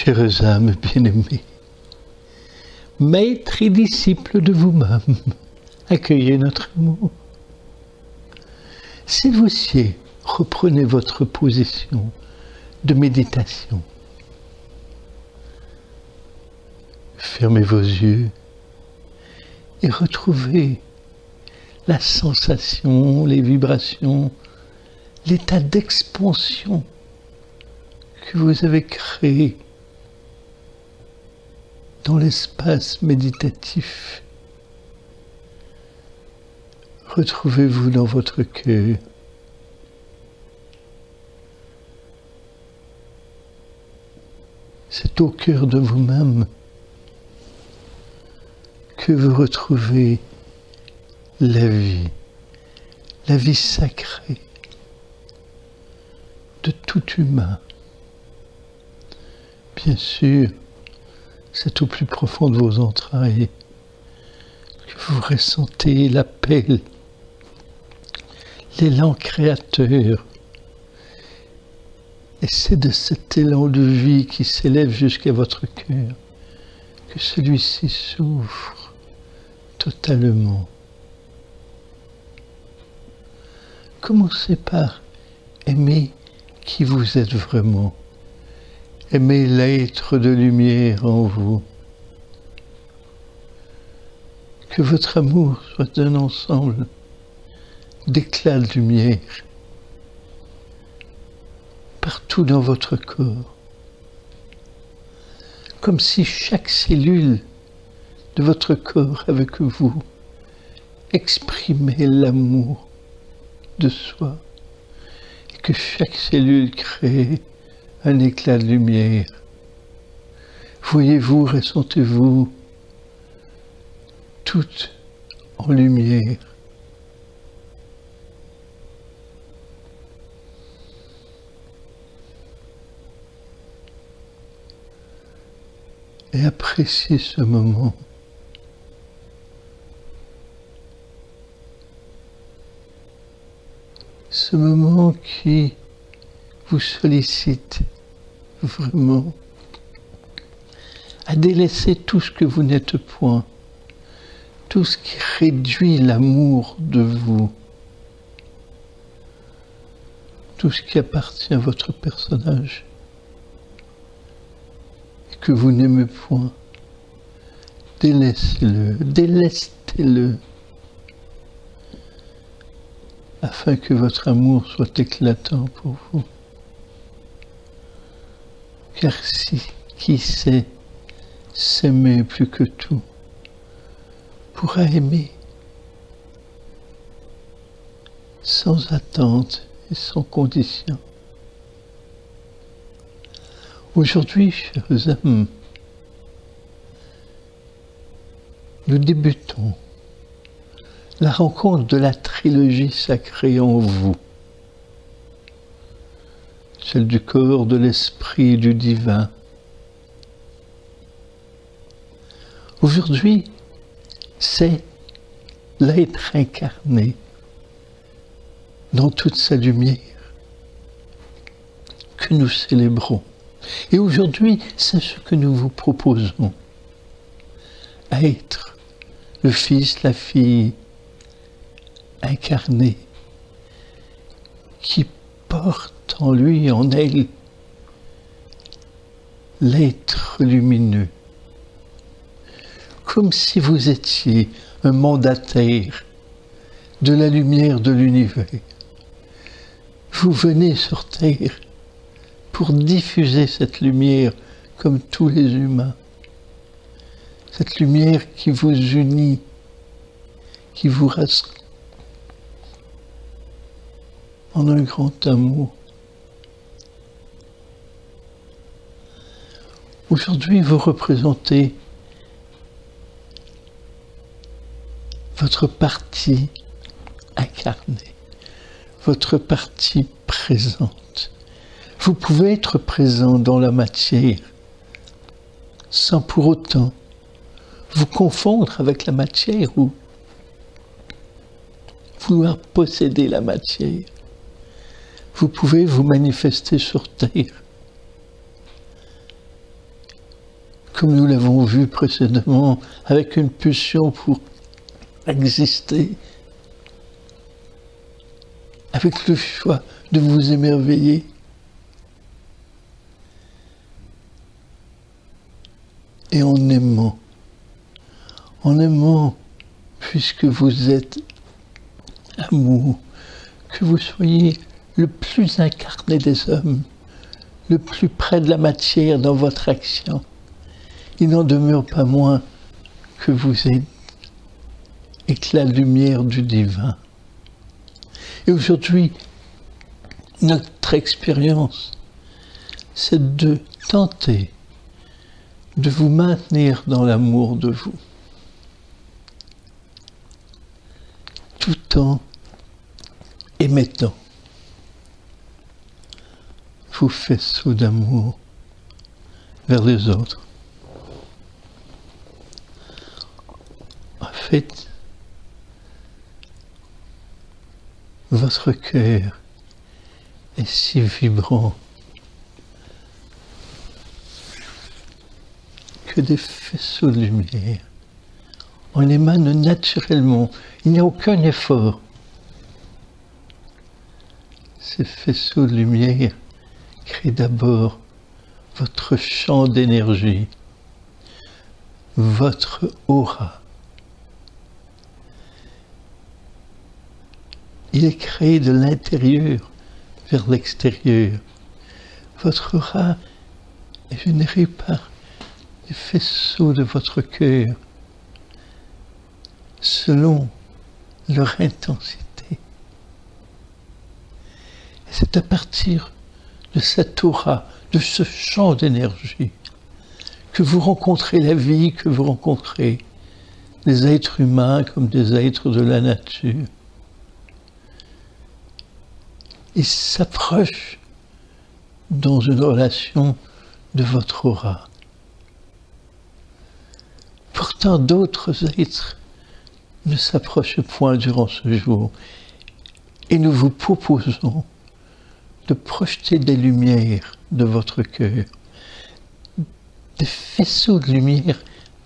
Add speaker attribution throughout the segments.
Speaker 1: Chères âmes bien-aimées, maîtres et disciples de vous-même, accueillez notre amour. S'il vous sied, reprenez votre position de méditation. Fermez vos yeux et retrouvez la sensation, les vibrations, l'état d'expansion que vous avez créé dans l'espace méditatif. Retrouvez-vous dans votre cœur. C'est au cœur de vous-même que vous retrouvez la vie sacrée de tout humain. Bien sûr, c'est au plus profond de vos entrailles que vous ressentez l'appel, l'élan créateur. Et c'est de cet élan de vie qui s'élève jusqu'à votre cœur que celui-ci s'ouvre totalement. Commencez par aimer qui vous êtes vraiment. Aimez l'être de lumière en vous. Que votre amour soit un ensemble d'éclats de lumière partout dans votre corps. Comme si chaque cellule de votre corps avec vous exprimait l'amour de soi et que chaque cellule crée un éclat de lumière. Voyez-vous, ressentez-vous toutes en lumière. Et appréciez ce moment. Ce moment qui vous sollicite vraiment à délaisser tout ce que vous n'êtes point, tout ce qui réduit l'amour de vous, tout ce qui appartient à votre personnage et que vous n'aimez point. Délaissez-le, délestez-le, afin que votre amour soit éclatant pour vous. Car qui sait s'aimer plus que tout, pourra aimer sans attente et sans condition. Aujourd'hui, chers âmes, nous débutons la rencontre de la trilogie sacrée en vous, celle du corps, de l'esprit et du divin. Aujourd'hui, c'est l'être incarné dans toute sa lumière que nous célébrons. Et aujourd'hui, c'est ce que nous vous proposons. Être le Fils, la fille incarnée qui porte en lui, en elle, l'être lumineux. Comme si vous étiez un mandataire de la lumière de l'univers. Vous venez sur Terre pour diffuser cette lumière comme tous les humains. Cette lumière qui vous unit, qui vous rassemble en un grand amour. Aujourd'hui, vous représentez votre partie incarnée, votre partie présente. Vous pouvez être présent dans la matière sans pour autant vous confondre avec la matière ou vouloir posséder la matière. Vous pouvez vous manifester sur Terre comme nous l'avons vu précédemment, avec une pulsion pour exister, avec le choix de vous émerveiller. Et en aimant puisque vous êtes amour, que vous soyez le plus incarné des hommes, le plus près de la matière dans votre action, il n'en demeure pas moins que vous êtes éclat de lumière du divin. Et aujourd'hui, notre expérience, c'est de tenter de vous maintenir dans l'amour de vous, tout en émettant vos faisceaux d'amour vers les autres. En fait, votre cœur est si vibrant que des faisceaux de lumière en émanent naturellement. Il n'y a aucun effort. Ces faisceaux de lumière créent d'abord votre champ d'énergie, votre aura. Il est créé de l'intérieur vers l'extérieur. Votre aura est généré par les faisceaux de votre cœur, selon leur intensité. Et c'est à partir de cette aura, de ce champ d'énergie, que vous rencontrez la vie, que vous rencontrez les êtres humains comme des êtres de la nature. Ils s'approchent dans une relation de votre aura. Pourtant, d'autres êtres ne s'approchent point durant ce jour. Et nous vous proposons de projeter des lumières de votre cœur, des faisceaux de lumière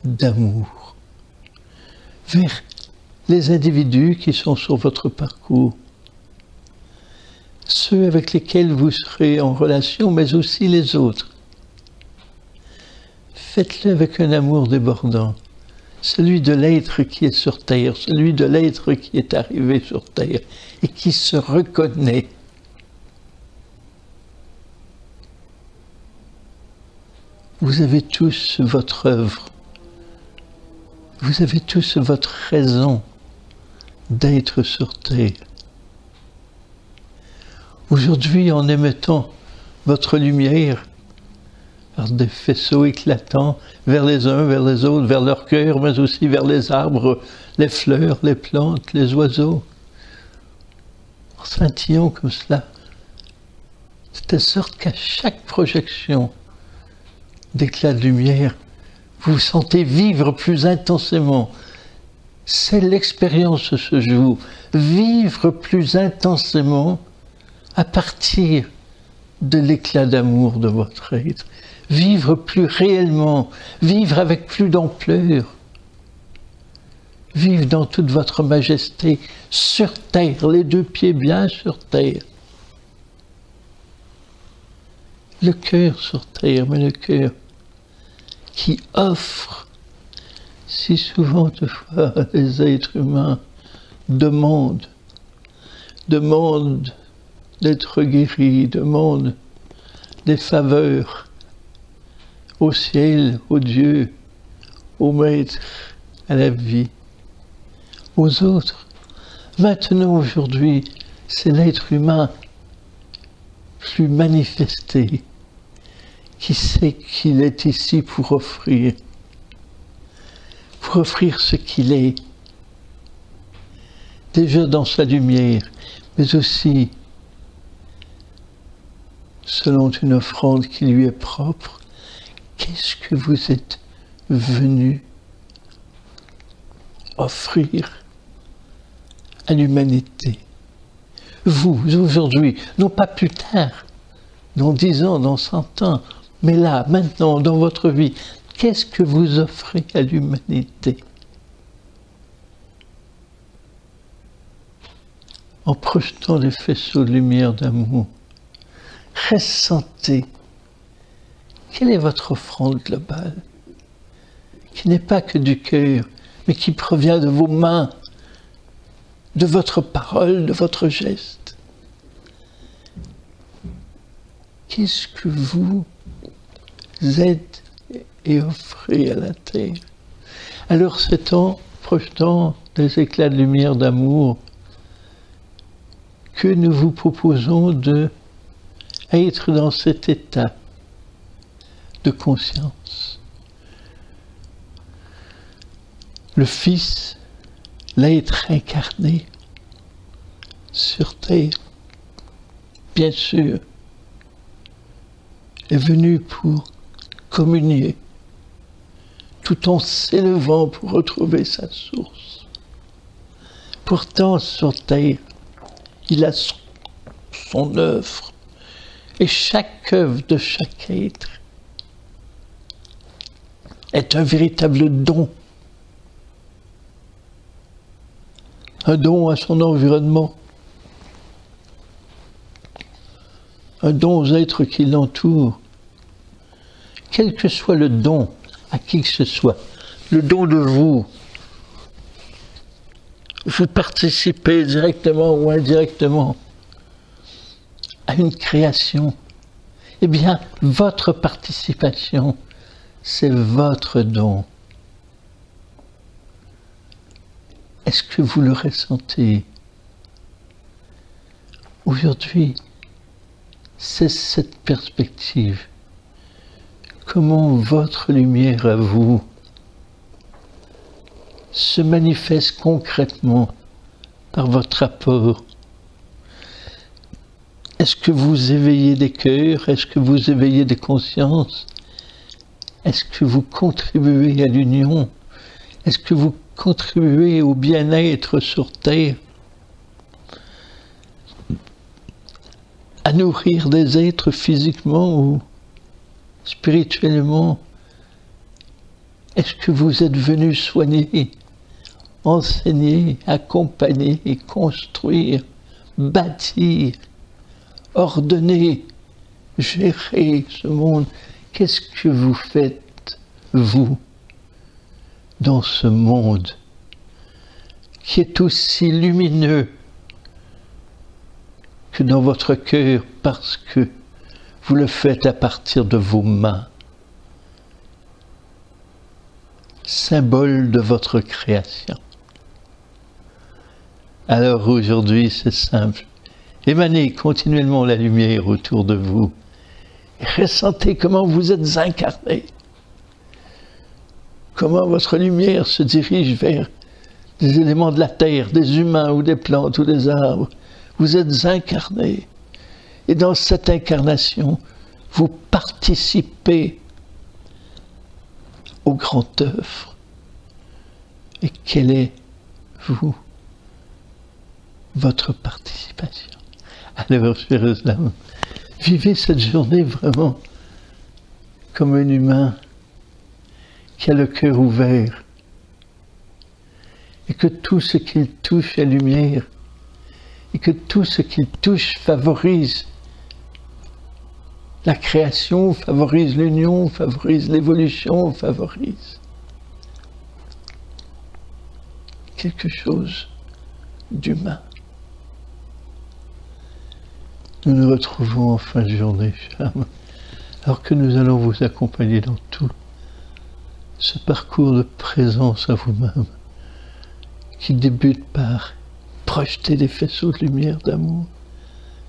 Speaker 1: d'amour, vers les individus qui sont sur votre parcours, ceux avec lesquels vous serez en relation, mais aussi les autres. Faites-le avec un amour débordant, celui de l'être qui est sur terre, celui de l'être qui est arrivé sur terre et qui se reconnaît. Vous avez tous votre œuvre, vous avez tous votre raison d'être sur terre. Aujourd'hui, en émettant votre lumière par des faisceaux éclatants vers les uns, vers les autres, vers leur cœur, mais aussi vers les arbres, les fleurs, les plantes, les oiseaux, en scintillant comme cela, de telle sorte qu'à chaque projection d'éclat de lumière, vous vous sentez vivre plus intensément. C'est l'expérience de ce jour, vivre plus intensément à partir de l'éclat d'amour de votre être, vivre plus réellement, vivre avec plus d'ampleur, vivre dans toute votre majesté, sur terre, les deux pieds bien sur terre. Le cœur sur terre, mais le cœur qui offre si souvent de fois les êtres humains demandent d'être guéris, demandent des faveurs au ciel, au Dieu, au Maître, à la vie, aux autres. Maintenant, aujourd'hui, c'est l'être humain plus manifesté qui sait qu'il est ici pour offrir ce qu'il est, déjà dans sa lumière, mais aussi selon une offrande qui lui est propre. Qu'est-ce que vous êtes venu offrir à l'humanité? Vous, aujourd'hui, non pas plus tard, dans 10 ans, dans 100 ans, mais là, maintenant, dans votre vie, Qu'est-ce que vous offrez à l'humanité en projetant des faisceaux de lumière d'amour? Ressentez. Quelle est votre offrande globale? Qui n'est pas que du cœur, mais qui provient de vos mains, de votre parole, de votre geste. Qu'est-ce que vous êtes et offrez à la terre? Alors c'est en projetant des éclats de lumière d'amour que nous vous proposons d'être dans cet état de conscience. Le Fils, l'être incarné sur terre, bien sûr, est venu pour communier, tout en s'élevant pour retrouver sa source. Pourtant, sur terre, il a son œuvre, et chaque œuvre de chaque être est un véritable don. Un don à son environnement, un don aux êtres qui l'entourent. Quel que soit le don à qui que ce soit, le don de vous participez directement ou indirectement à une création, eh bien, votre participation, c'est votre don. Est-ce que vous le ressentez? Aujourd'hui, c'est cette perspective. Comment votre lumière à vous se manifeste concrètement par votre apport? Est-ce que vous éveillez des cœurs? Est-ce que vous éveillez des consciences? Est-ce que vous contribuez à l'union? Est-ce que vous contribuez au bien-être sur terre? À nourrir des êtres physiquement ou spirituellement? Est-ce que vous êtes venus soigner, enseigner, accompagner, construire, bâtir, ordonner, gérer ce monde? Qu'est-ce que vous faites, vous, dans ce monde qui est aussi lumineux que dans votre cœur, parce que vous le faites à partir de vos mains, symbole de votre création? Alors aujourd'hui, c'est simple. Émanez continuellement la lumière autour de vous. Et ressentez comment vous êtes incarné. Comment votre lumière se dirige vers des éléments de la terre, des humains ou des plantes ou des arbres. Vous êtes incarné. Et dans cette incarnation, vous participez au grand œuvre. Et quelle est, vous, votre participation? Alors, chers âmes, vivez cette journée vraiment comme un humain qui a le cœur ouvert et que tout ce qu'il touche est lumière et que tout ce qu'il touche favorise la création, favorise l'union, favorise l'évolution, favorise quelque chose d'humain. Nous nous retrouvons en fin de journée, chers amis, alors que nous allons vous accompagner dans tout ce parcours de présence à vous-même qui débute par projeter des faisceaux de lumière d'amour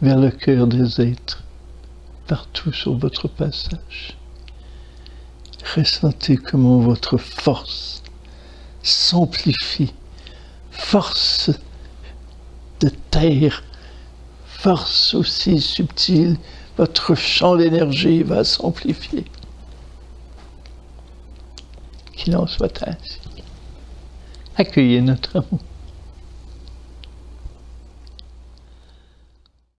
Speaker 1: vers le cœur des êtres partout sur votre passage. Ressentez comment votre force s'amplifie, force de terre, force aussi subtile, votre champ d'énergie va s'amplifier. Qu'il en soit ainsi. Accueillez notre amour.